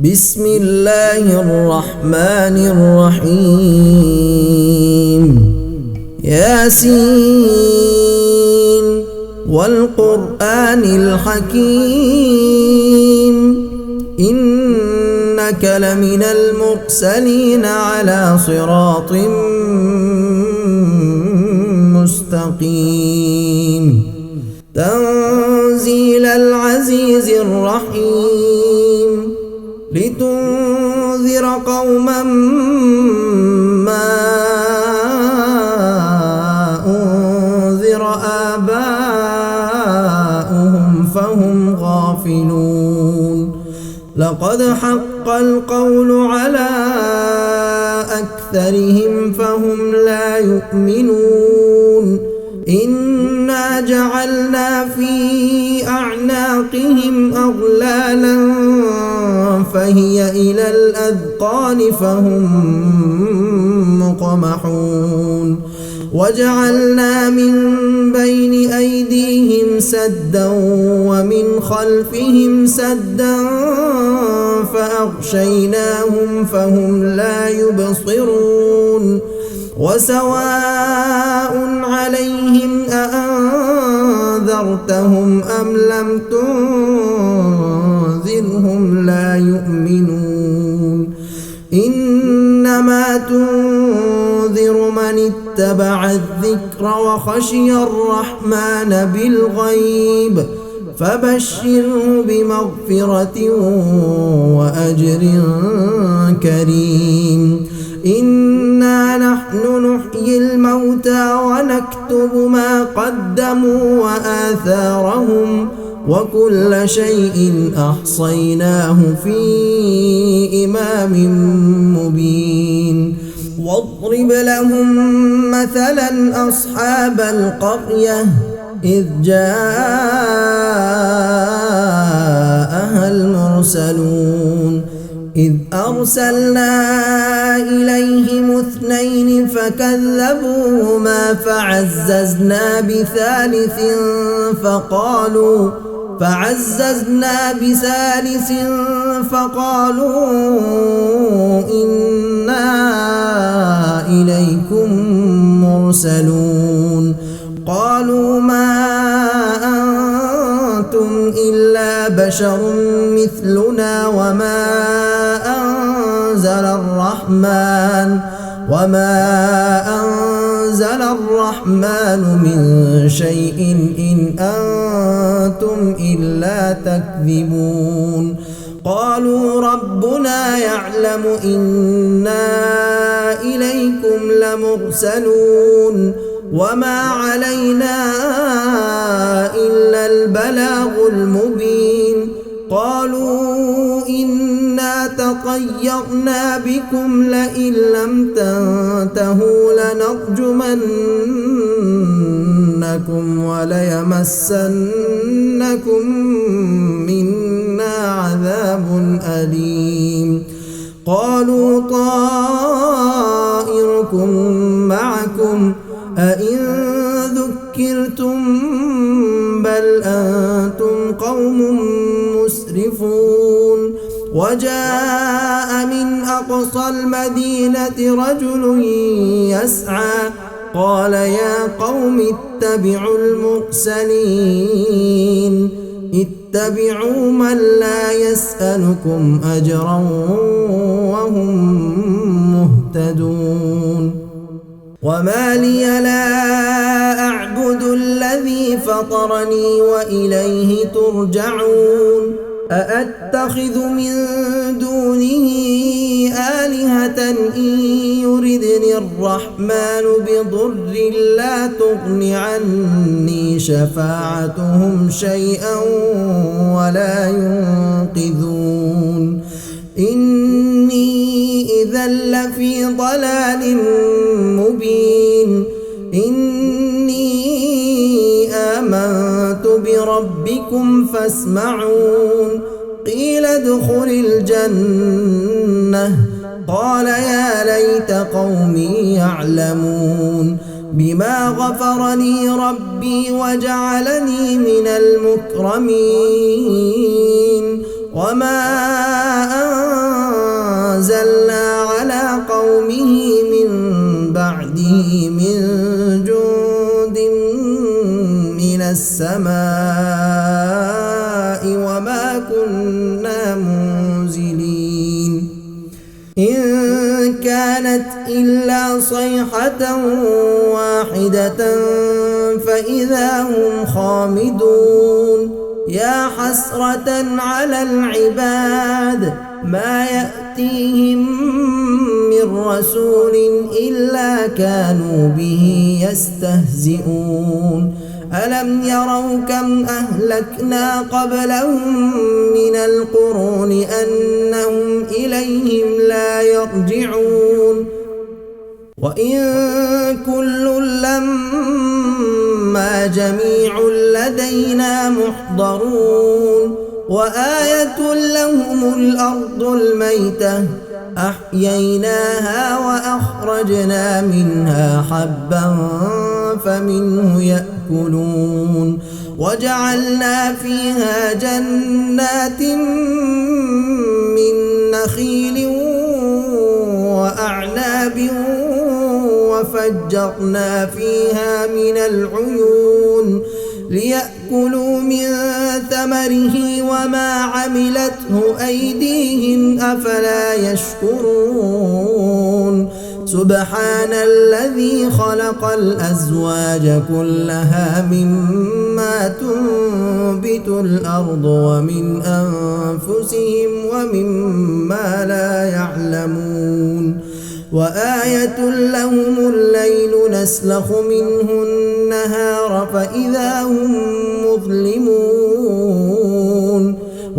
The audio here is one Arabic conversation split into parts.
بسم الله الرحمن الرحيم ياسين والقرآن الحكيم إنك لمن المرسلين على صراط مستقيم تنزيل العزيز الرحيم لتنذر قوما ما أنذر آباؤهم فهم غافلون لقد حق القول على أكثرهم فهم لا يؤمنون إنا جعلنا في أعناقهم أغلالا فهي إلى الأذقان فهم مقمحون وجعلنا من بين أيديهم سدا ومن خلفهم سدا فأغشيناهم فهم لا يبصرون وسواء عليهم أأنذرتهم أم لم تنذرهم لا يؤمنون إنما تنذر من اتبع الذكر وخشي الرحمن بالغيب فبشره بمغفرة وأجر كريم إنا نحن نحيي الموتى ونكتب ما قدموا وآثارهم وكل شيء أحصيناه في إمام مبين واضرب لهم مثلا أصحاب القرية إذ جاءها المرسلون إذ أرسلنا إليهم 2 فكذبوهما فعززنا بثالث فقالوا إنا إليكم مرسلون قالوا ما أنتم إلا بشر مثلنا وما أنزل الرحمن من شيء إن أنتم إلا تكذبون قالوا ربنا يعلم إنا إليكم لمرسلون وما علينا إلا البلاغ المبين قالوا إنا تطيرنا بكم لئن لم تنتهوا لنرجمنكم وليمسنكم منا عذاب أليم قالوا طائركم معكم أئن ذكرتم بل أنتم قوم مسرفون وجاء من أقصى المدينة رجل يسعى قال يا قوم اتبعوا المرسلين اتبعوا من لا يسألكم أجرا وهم مهتدون وما لي لا أعبد الذي فطرني وإليه ترجعون أأتخذ من دونه آلهة إن يردني الرحمن بضر لا تغن عني شفاعتهم شيئا ولا ينقذون إني إذا لفي ضلال مبين إني آمنت بربكم فاسمعون قيل ادخل الجنة قال يا ليت قومي يعلمون بما غفر لي ربي وجعلني من المكرمين وما منزلين إن كانت إلا صيحة واحدة فإذا هم خامدون يا حسرة على العباد ما يأتيهم من رسول إلا كانوا به يستهزئون ألم يروا كم أهلكنا قبلهم من القرون أنهم إليهم لا يرجعون وإن كل لما جميع لدينا محضرون وآية لهم الأرض الميتة أحييناها وأخرجنا منها حبا فمنه يأكلون وجعلنا فيها جنات من نخيل وأعناب وفجرنا فيها من العيون ليأكلوا من ثمره وما عملته أيديهم أفلا يشكرون سبحان الذي خلق الأزواج كلها مما تنبت الأرض ومن أنفسهم ومما لا يعلمون وآية لهم الليل نسلخ منه النهار فإذا هم مظلمون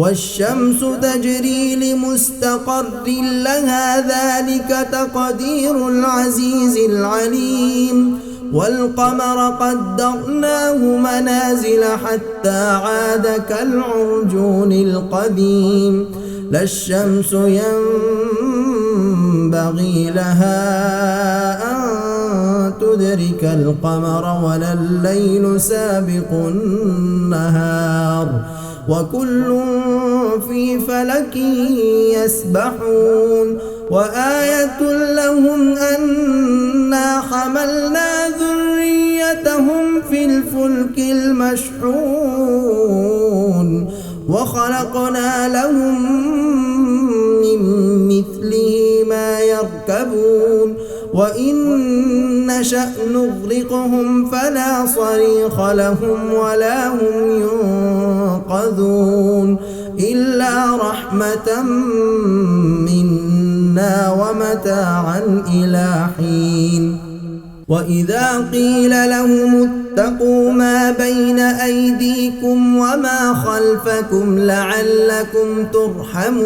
والشمس تجري لمستقر لها ذلك تقدير العزيز العليم والقمر قدرناه منازل حتى عاد كالعرجون القديم لا الشمس ينبغي لها أن تدرك القمر ولا الليل سابق النهار وكل في فلك يسبحون وآية لهم أنا حملنا ذريتهم في الفلك المشحون وخلقنا لهم من مثله ما يركبون وإن نشأ نغرقهم فلا صريخ لهم ولا هم ينقذون إلا رحمة منا ومتاعا إلى حين وإذا قيل لهم اتقوا ما بين أيديكم وما خلفكم لعلكم ترحمون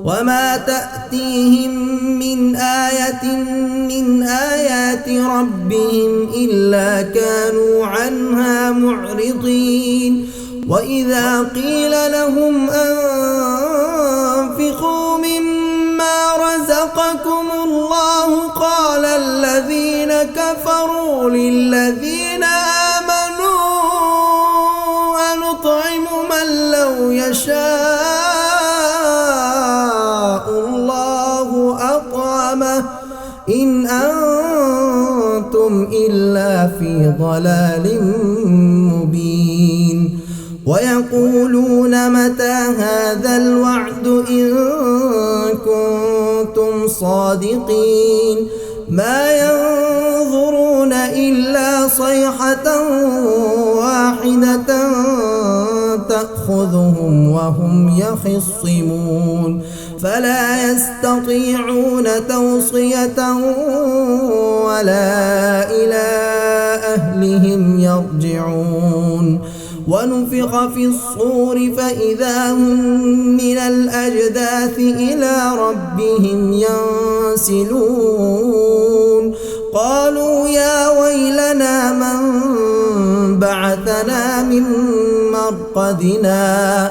وما تأتيهم من آية من آيات ربهم إلا كانوا عنها معرضين وإذا قيل لهم أنفقوا مما رزقكم الله قال الذين كفروا للذين آمنوا أنطعم من لو يشاء الله أطعمه إن أنتم إلا في ضلال مبين ويقولون متى هذا الوعد إن كنتم صادقين ما ينظرون إلا صيحة واحدة تأخذهم وهم يخصمون فلا يستطيعون توصية ولا إلى أهلهم يرجعون ونفخ في الصور فإذا هم من الأجداث إلى ربهم ينسلون قالوا يا ويلنا من بعثنا من مرقدنا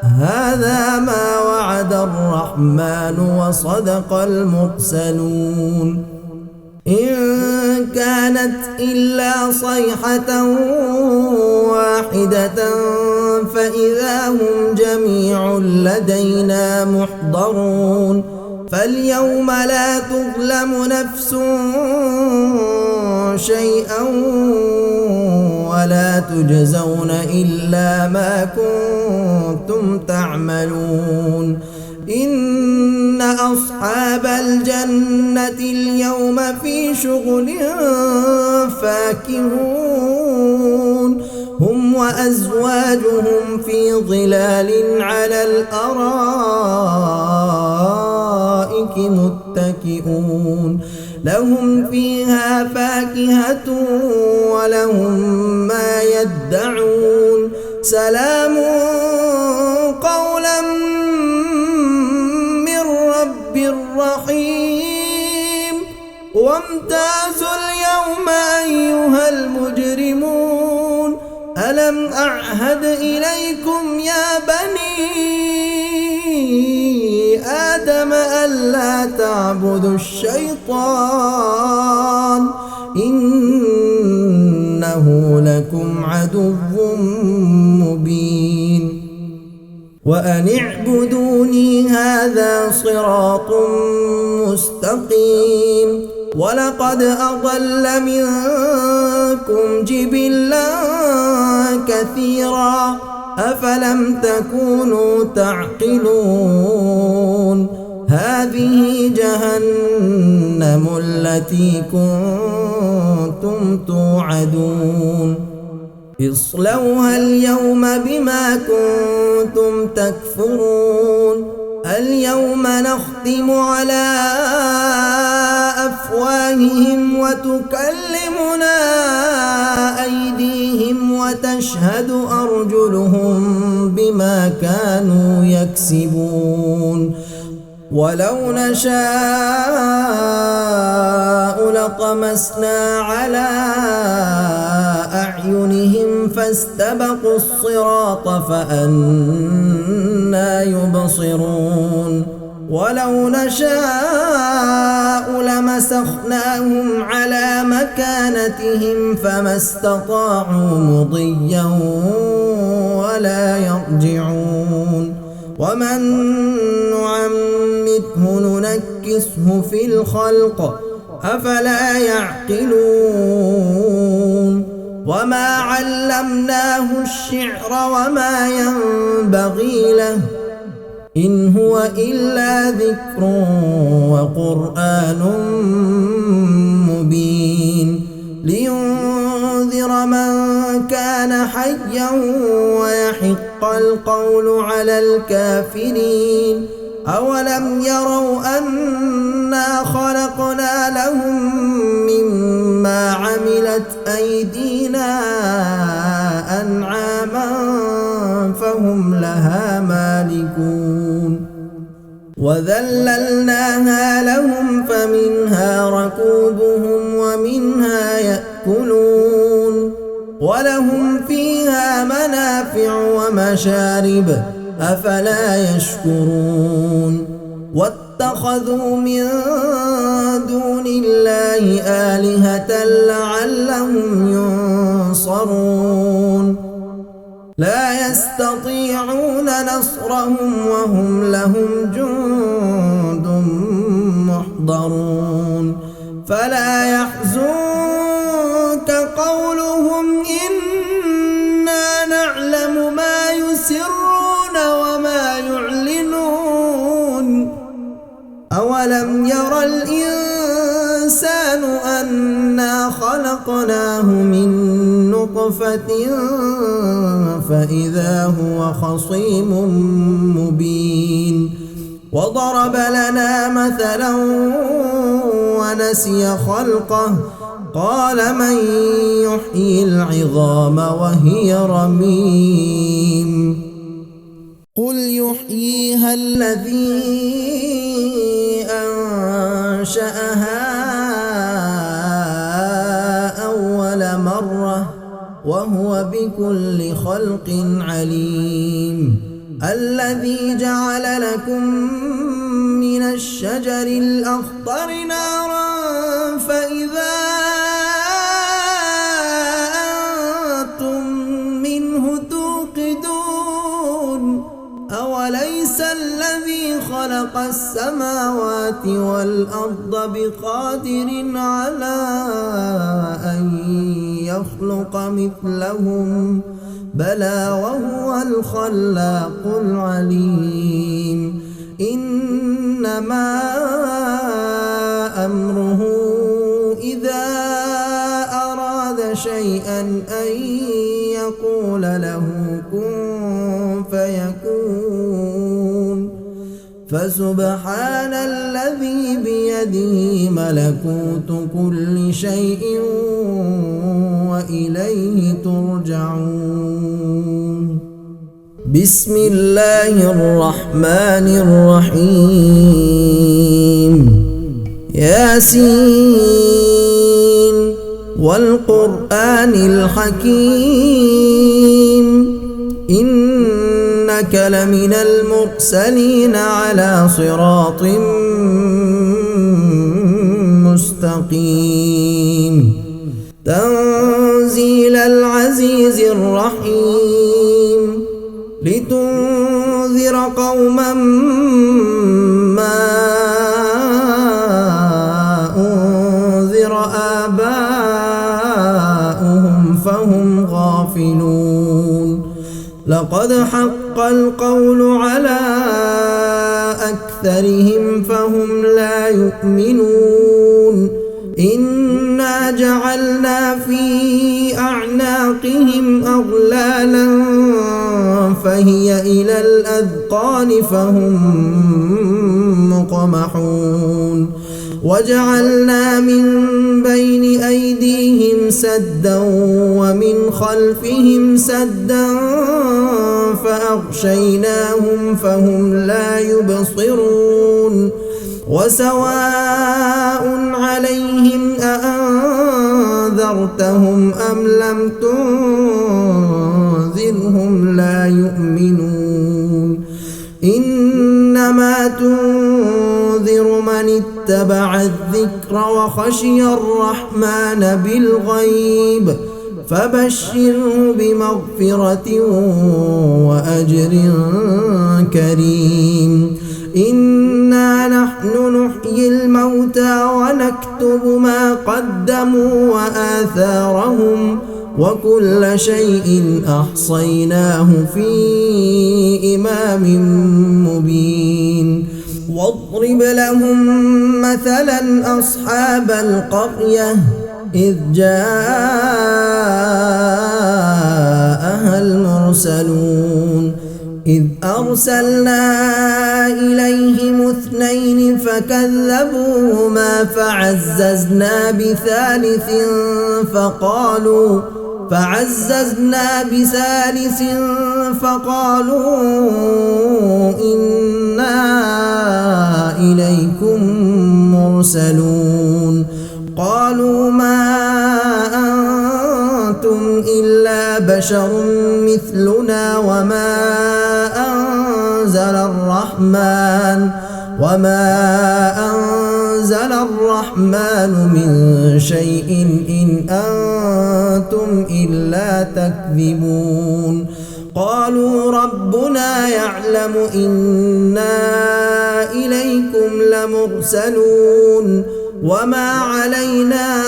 هذا ما وعد الرحمن وصدق المرسلون إن كانت إلا صيحة واحدة فإذا هم جميع لدينا محضرون فاليوم لا تظلم نفس شيئا ولا تجزون إلا ما كنتم تعملون إن أصحاب الجنة اليوم في شغل فاكهون هم وأزواجهم في ظلال على الأرائك متكئون لهم فيها فاكهة ولهم ما يدعون سلام قولا من رب رحيم وامتازوا اليوم أيها المجرمون ألم أعهد إليكم يا بني آدم ألا تعبدوا الشيطان إنه لكم عدو مبين وأن اعبدوني هذا صراط مستقيم ولقد أضل منكم جبلا كثيرا أفلم تكونوا تعقلون هذه جهنم التي كنتم توعدون اصلوها اليوم بما كنتم تكفرون اليوم نختم على أفواههم وتكلمنا أيديهم وتشهد أرجلهم بما كانوا يكسبون ولو نشاء لطمسنا على أعينهم فاستبقوا الصراط فأنى يبصرون ولو نشاء لمسخناهم على مكانتهم فما استطاعوا مضيا ولا يرجعون ومن نعمته ننكسه في الخلق أفلا يعقلون وما علمناه الشعر وما ينبغي له إن هو إلا ذكر وقرآن مبين لينذر من كان حيا ويحق القول على الكافرين أولم يروا أنا خلقنا لهم مما عملت أيدينا أنعاما فهم لها مالكون وذللناها لهم فمنها ركوبهم ومنها يأكلون ولهم فيها منافع ومشارب أفلا يشكرون واتخذوا من دون الله آلهة لعلهم ينصرون لا يستطيعون نصرهم وهم لهم جند محضرون فلا يحزنك قولهم إنا نعلم ما يسرون وما يعلنون أولم ير الإنسان أنا خلقناه من نطفة فإذا هو خصيم مبين وضرب لنا مثلا ونسي خلقه قال من يحيي العظام وهي رميم قل يحييها الذي أنشأها أول مرة وهو بكل خلق عليم الذي جعل لكم من الشجر الأخضر نارا فإذا أنتم منه توقدون أوليس الذي الذي خلق السماوات والأرض بقادر على أن يخلق مثلهم بلى وهو الخلاق العليم إنما أمره إذا أراد شيئا أن يقول له كن فيكون فسبحان الذي بيده ملكوت كل شيء وإليه ترجعون بسم الله الرحمن الرحيم ياسين والقرآن الحكيم إنك لمن المرسلين على صراط مستقيم تنزيل العزيز الرحيم لتنذر قوما ما أنذر آباؤهم فهم غافلون لقد حق القول على أكثرهم فهم لا يؤمنون إنا جعلنا في أعناقهم أغلالا فهي إلى الأذقان فهم مقمحون وجعلنا من بين أيديهم سدا ومن خلفهم سدا فأغشيناهم فهم لا يبصرون وسواء عليهم أأنذرتهم أم لم تنذرهم لا يؤمنون إنما تنذر من اتبع الذكر وخشي الرحمن بالغيب فبشره بمغفرة وأجر كريم إنا نحن نحيي الموتى ونكتب ما قدموا وآثارهم وكل شيء أحصيناه في إمام مبين واضرب لهم مثلا أصحاب القرية إذ جاءها المرسلون إذ أرسلنا إليهم اثنين فكذبوهما فعززنا بثالث فقالوا إنا إليكم مرسلون قالوا ما أنتم إلا بشر مثلنا وما أنزل الرحمن من شيء إن أنتم إلا تكذبون قالوا ربنا يعلم إنا إليكم لمرسلون وما علينا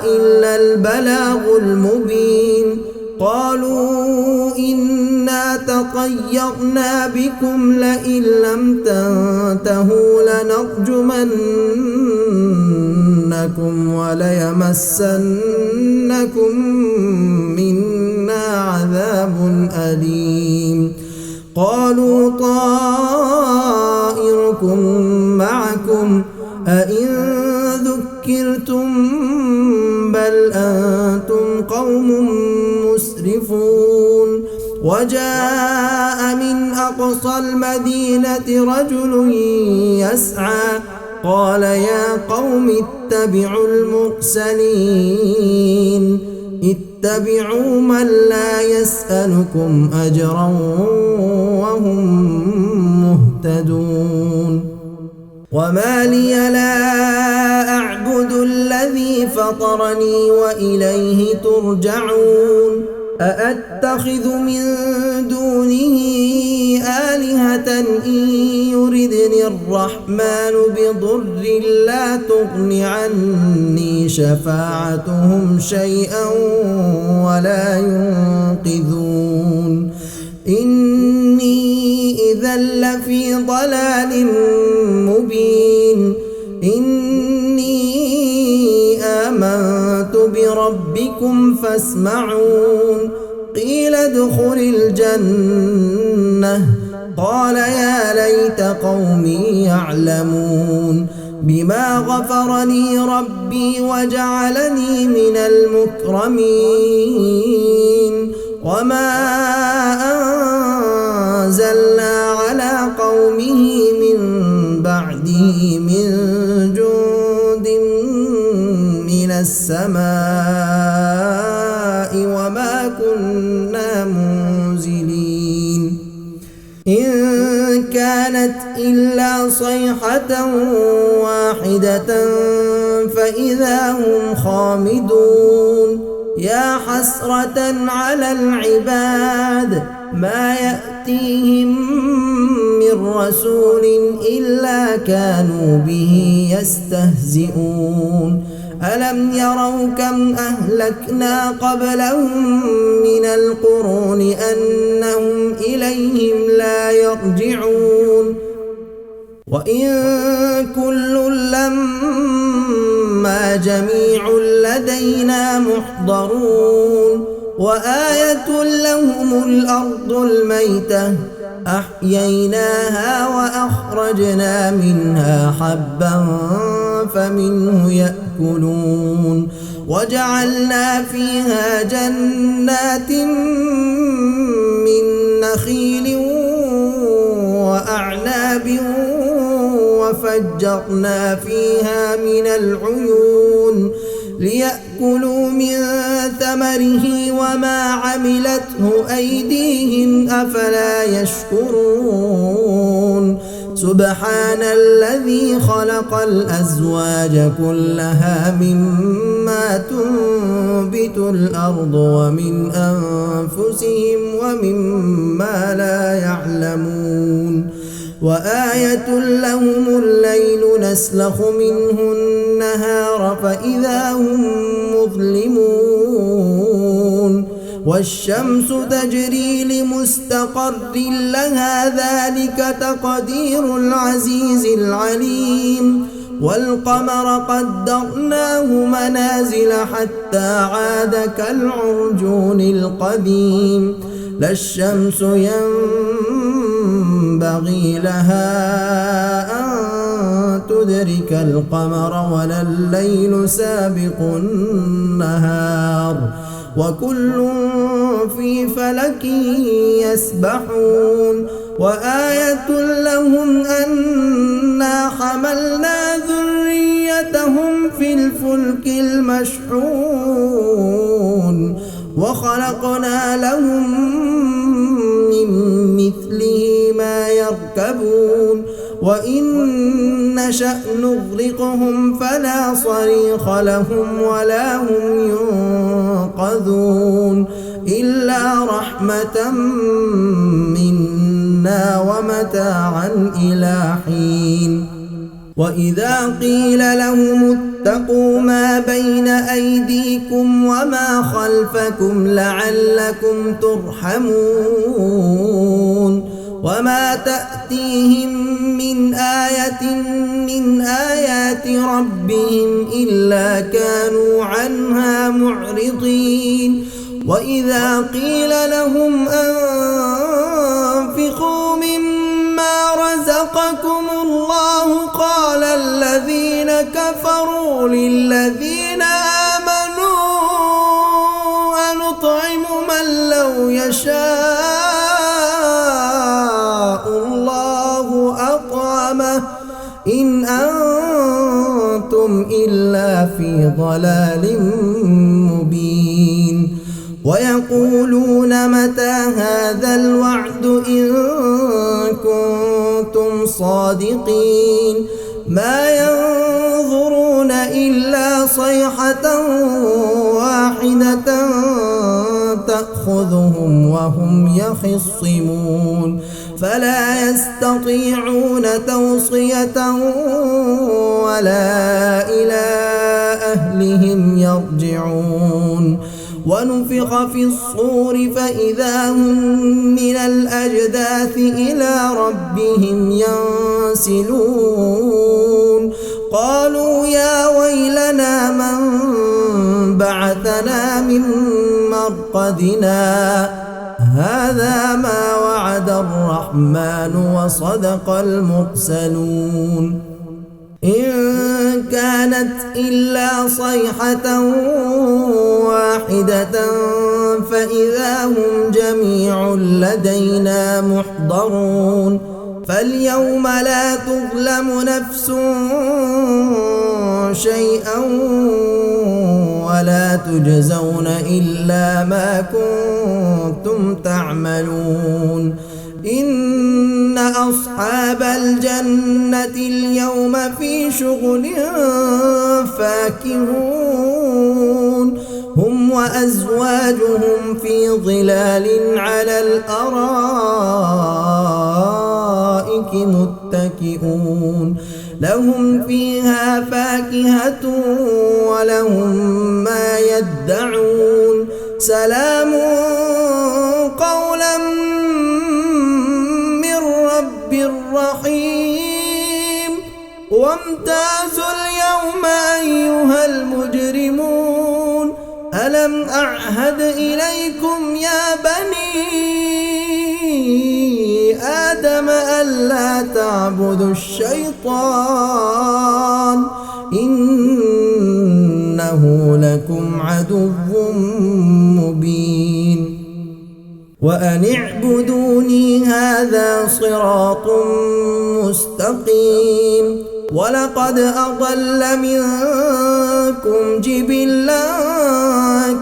إلا البلاغ المبين قالوا إنا تطيرنا بكم لئن لم تنتهوا لنرجمنكم وليمسنكم منا عذاب أليم قالوا طائركم معكم أئن ذكرتم بل أنتم قوم مسرفون وجاء من أقصى المدينة رجل يسعى قال يا قوم اتبعوا المرسلين اتبعوا من لا يسألكم أجرا وهم مهتدون وما لي لا أعبد الذي فطرني وإليه ترجعون أأتخذ من دونه آلهة إن يردني الرحمن بضر لا تغن عني شفاعتهم شيئا ولا ينقذون إني إذا لفي ضلال مبين إني آمنت بربكم فاسمعون قيل ادخل الجنة قال يا ليت قومي يعلمون بما غفر لي ربي وجعلني من المكرمين وما أنزلنا على قومه من بعده من جند من السماء وما كنا منزلين إن كانت إلا صيحة واحدة فإذا هم خامدون يا حسرة على العباد ما يأتيهم من رسول إلا كانوا به يستهزئون ألم يروا كم أهلكنا قبلهم من القرون أنهم إليهم لا يرجعون وإن كل لما جميع لدينا محضرون وآية لهم الأرض الميتة أحييناها وأخرجنا منها حبا فمنه يأكلون وجعلنا فيها جنات من نخيل وأعناب وفجرنا فيها من العيون ليأكلوا من ثمره وما عملته أيديهم أفلا يشكرون سبحان الذي خلق الأزواج كلها مما تنبت الأرض ومن أنفسهم ومما لا يعلمون وآية لهم الليل نسلخ منه النهار فإذا هم مظلمون والشمس تجري لمستقر لها ذلك تقدير العزيز العليم والقمر قدرناه منازل حتى عاد كالعرجون القديم لا الشمس ينبغي لها أن تدرك القمر ولا الليل سابق النهار وكل في فلك يسبحون وآية لهم أنا حملنا ذريتهم في الفلك المشحون وخلقنا لهم من مثله ما يركبون وإن نشأ نغرقهم فلا صريخ لهم ولا هم ينقذون إلا رحمة منا ومتاعا إلى حين وإذا قيل لهم اتقوا ما بين أيديكم وما خلفكم لعلكم ترحمون وما تأتيهم من آية من آيات ربهم إلا كانوا عنها معرضين وإذا قيل لهم أنفقوا مما رزقكم الله قال الذين كفروا للذين آمنوا أنطعم من لو يشاء الله أطعمه إن أنتم إلا في ضلال مبين ويقولون متى هذا الوعد إن كنتم صادقين ما ينظرون إلا صيحة واحدة تأخذهم وهم يخصمون فلا يستطيعون توصية ولا إلى أهلهم يرجعون ونفخ في الصور فإذا هم من الأجداث إلى ربهم ينسلون قالوا يا ويلنا من بعثنا من مرقدنا هذا ما وعد الرحمن وصدق المرسلون إن كانت إلا صيحة واحدة فإذا هم جميع لدينا محضرون فاليوم لا تظلم نفس شيئا ولا تجزون إلا ما كنتم تعملون إن أصحاب الجنة اليوم في شغل فاكهون هم وأزواجهم في ظلال على الأرائك متكئون لهم فيها فاكهة ولهم ما يدعون سلام قولا من رب رحيم وامتازوا اليوم أيها المجرمون ألم أعهد إليكم يا بني آدم ألا تعبدوا الشيطان إنه لكم عدو مبين وأن اعبدوني هذا صراط مستقيم ولقد أضل منكم جبلا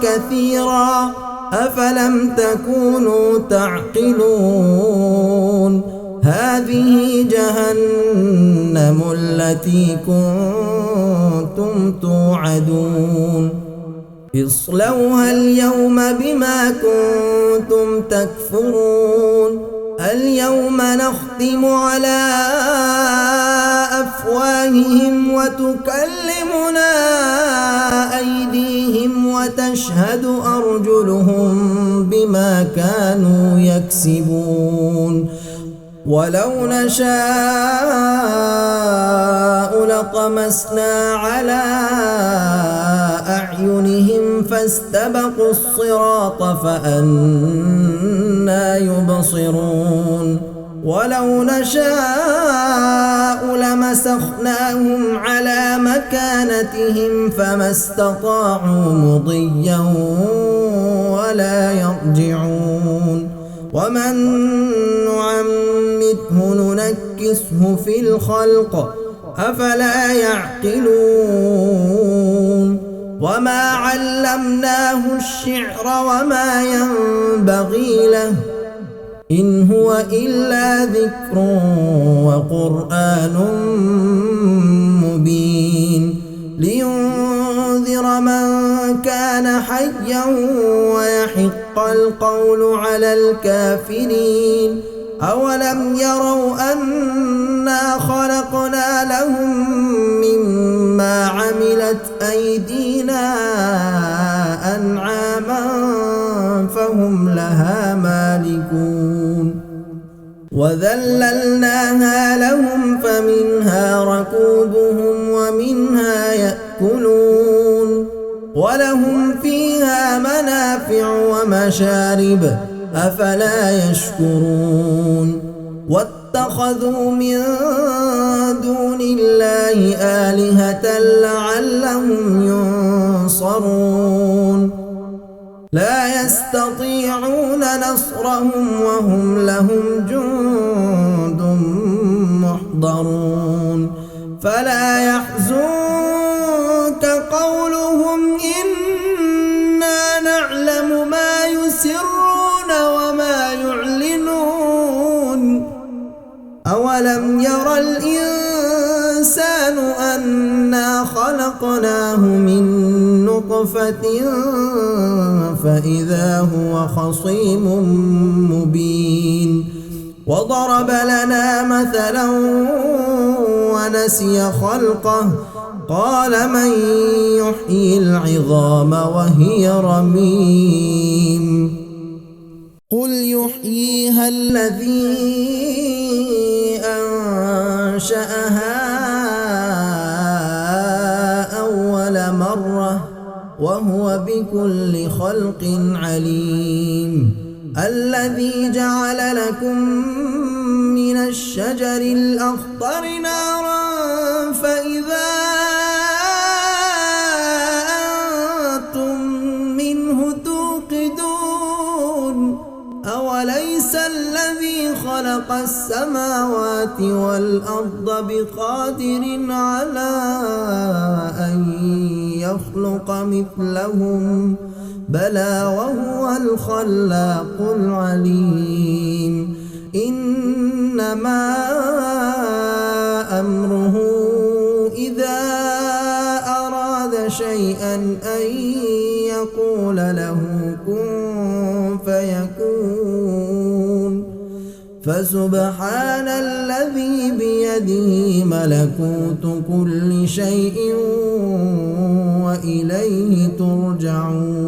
كثيرا أفلم تكونوا تعقلون هذه جهنم التي كنتم توعدون اصلوها اليوم بما كنتم تكفرون اليوم نختم على أفواههم وتكلمنا أيديهم وتشهد أرجلهم بما كانوا يكسبون ولو نشاء لطمسنا على أعينهم فاستبقوا الصراط فأنى يبصرون ولو نشاء لمسخناهم على مكانتهم فما استطاعوا مضيا ولا يرجعون ومن نعمره ننكسه في الخلق أفلا يعقلون وما علمناه الشعر وما ينبغي له إن هو إلا ذكر وقرآن مبين لينذر من كان حيا ويحق القول على الكافرين أولم يروا أنا خلقنا لهم مما عملت أيدينا أنعاما فهم لها مالكون وذللناها لهم فمنها ركوبهم ومنها يأكلون ولهم فيها منافع ومشارب أفلا يشكرون واتخذوا من دون الله آلهة لعلهم ينصرون لا يستطيعون نصرهم وهم لهم جند محضرون فلا يحزنك قولهم إنا نعلم ما يسرون وما يعلنون أولم ير الإنسان الإنسان أنا خلقناه من نطفة فإذا هو خصيم مبين وضرب لنا مثلا ونسي خلقه قال من يحيي العظام وهي رميم قل يحييها الذي أنشأها أول مرة وهو بكل خلق عليم الذي جعل لكم من الشجر الأخضر نارا فإذا أنتم منه توقدون أوليس الذي خلق السماوات والأرض بقادر على أن يخلق مثلهم بلى وهو الخلاق العليم إنما أمره إذا أراد شيئا أن يقول له كن فيكون فسبحان الذي بيده ملكوت كل شيء وإليه ترجعون